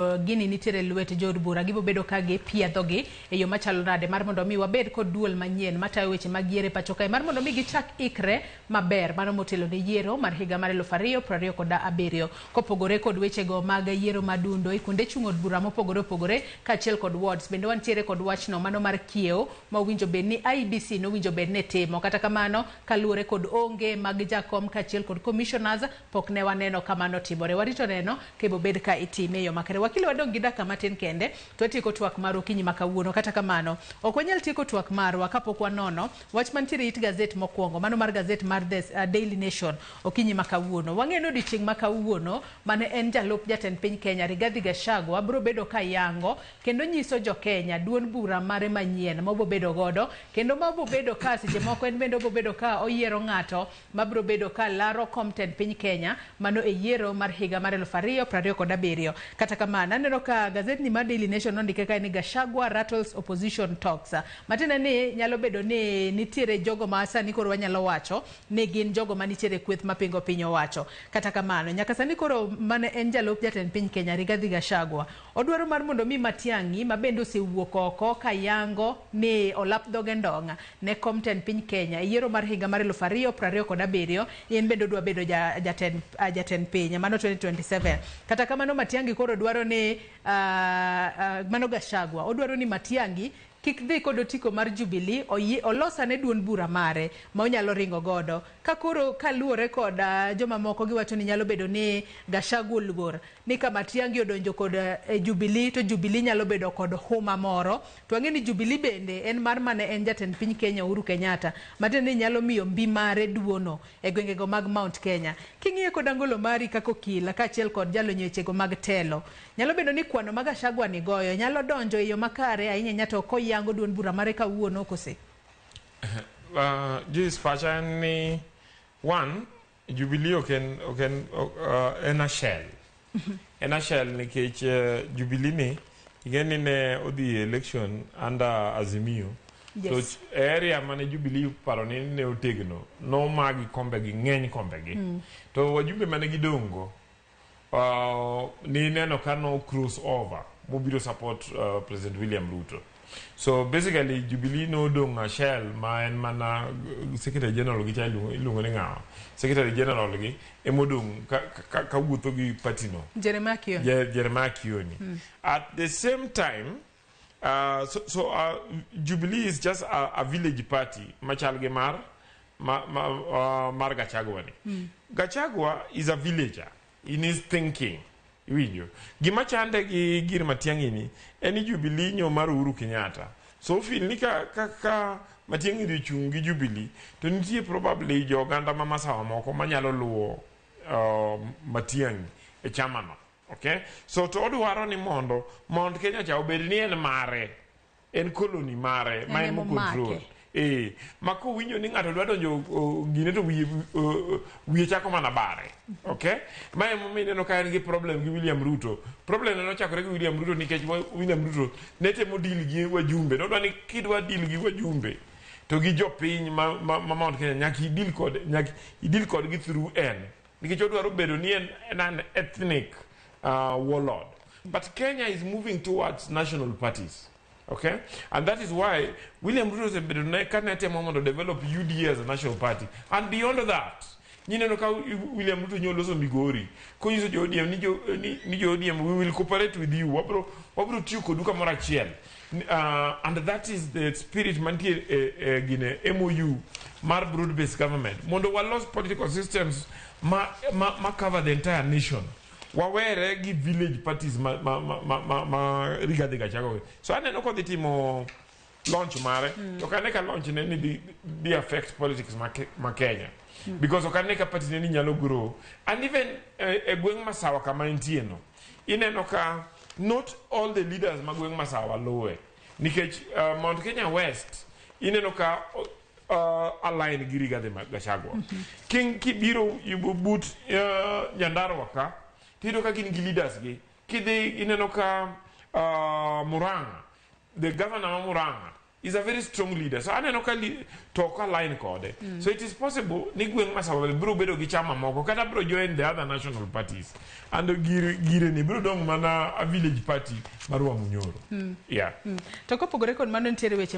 gini nitere lwet jod bura gibo bedo ka gi piedhogi e yo machalo nade mar mondo mi wabed kod duol manyien matayo weche mag yiero pacho kae mar mondo mi gichak ikre maber mano motelo ne yiero mar higa mar 2027 kopogore kod weche go mag yiero madundo ikunde chung od bura mopogore opogore kaachiel kod wards bende wantiere kod wachno mano mar kiewo ma winjo bed ni IBC no winjo bed ne timo kata kamano kaluwore kod onge mag jakom kaachiel kod commissioners pok ne waneno kamano timore warito neno kebo bed ka itime yo makare wakili wadong gi dakika matin kende to tieko twak mar okinyi makawuono kata kamano ok wanyal tieko twak marwa kapok wanono wach mantiere it gazet mokwongo mano mar gazet mar the Daily Nation okinyi makawuono wang'eno odiochieng' makawuono mane en jalup jatend piny Kenya Rigathi Gachagua bro bedo ka yango kendo nyiso jo Kenya duond bura mare manyien mobo bedo godo kendo mobo bedo ka seche moko en bende obo bedo ka oyiero ng'ato mabro bedo ka laro komten piny Kenya mano e yiero mar higa mar 2027 kata kamano aneno ka gazet ni mar Daily Nation nondike ka ni Gachagua rattles opposition talks matina ni nyalo bedo ni nitiere jogo ma sani koro wanyalo wacho ni gin jogo ma nitiere kweth mapingo piny owacho kata kamano nyaka sani koro mane en jalup jatend piny Kenya Rigathi Gachagua odwaro mar mondo mi Matiang'i mabende osewuok oko ka yango ni olap dhoge ndonga ne komten piny Kenya yiero mar higa mar 2027 en bende odwa bedo jatend piny mano 2027 kata kamano Matiang'i koro dwaro ni mano Gachagua odwaro ni Matiang'i kik dhi kod otiko mar Jubilee olosane duond bura mare ma onyalo ringo godo ka koro kaluwore kod joma moko giwacho ni nyalo bedo ni Gachagua oluor ni ka Matiang'i odonjo kod Jubilee to Jubilee nyalo bedo kod huma moro to ang'e ni Jubilee bende en mar mane en jatend piny Kenya Uhuru Kenyatta matende nyalo miyo mbi mare duono e gwengego mag Mount Kenya king'iye kod angolo mari kako kila kaachiel kod jalonyo wechego mag telo nyalo bedo ni kwano mag Gachagua ni goyo nyalo donjo e yo makare ahinya nyato yango duond bura mare kawuono kose this fashion ni one Jubilee en a shell en a shell nikech Jubilee ni igeni ne odi election under Azimio yes. So area mane Jubilee paro ni ne otegno no magi kombe gi ng'eny kombe gi to wajumbe mane gidongo ni neno kano cross over mobiro support President William Ruto. So basically Jubilee no dong a shell ma en mana Secretary General gi ilungo ni ng'awa Secretary General gi emodong ka wuotho gi patino Jeremiah Kioni. At the same time Jubilee is just a village party machal ge mar Gachagua ni. Gachagua is a villager in his thinking. Winjo gima chande gi gir Matiang'i ni eni Jubilee nyo mar Uhuru Kenyatta so feel ni ka Matiang'i ri chung gi Jubilee to nitie probably jo ganda ma masawa moko manyalo luwo Matiang'i e chamano okay so to odwaro ni mondo Mount Kenya cha obed ni en mare en colony mare ma en mo control mako winjo ni ng'ato dwa donjo gine to wiye chako mana bare okay ma neno ka en gi problem gi William Ruto problem no chakore gi William Ruto nikech William Ruto ne temo deal gi wajumbe no dwani kidwa deal gi wajumbe to gi jopiny ma Mount Kenya nyaki deal kod gi through nikech odwaro bedo ni en an ethnic warlord but Kenya is moving towards national parties. Okay, and that is why William Ruto said to develop UDA as a national party, and beyond that, you know how William Ruto nyoloso Migori, we will cooperate with you. And that is the spirit manti MOU, mar broad-based government. Mondo wa lost political systems ma cover the entire nation. Wawere gi village parties ma Rigathi Gachagua. So I know the team launch mare. You can make a launch in any be affect politics ma Kenya. Because you can make a party ni nyalo grow. And even a gweng masawa kama intieno. Inenoka not all the leaders ma gweng masawa lowe. Nikech Mount Kenya West inenoka align gi Rigathi Gachagua. King Kibiro yubut Nyandarua ka Tido ka gin gi leaders gi ineno ka Murang'a the governor of Murang'a is a very strong leader. So aneno ka talk line kode. So it is possible ni gweng Marsabit bro bedo gi chama moko kata bro join the other national parties. And gire ni bro dong mana a village party marwa munyoro. Yeah. To kopogore kod mano nitiere weche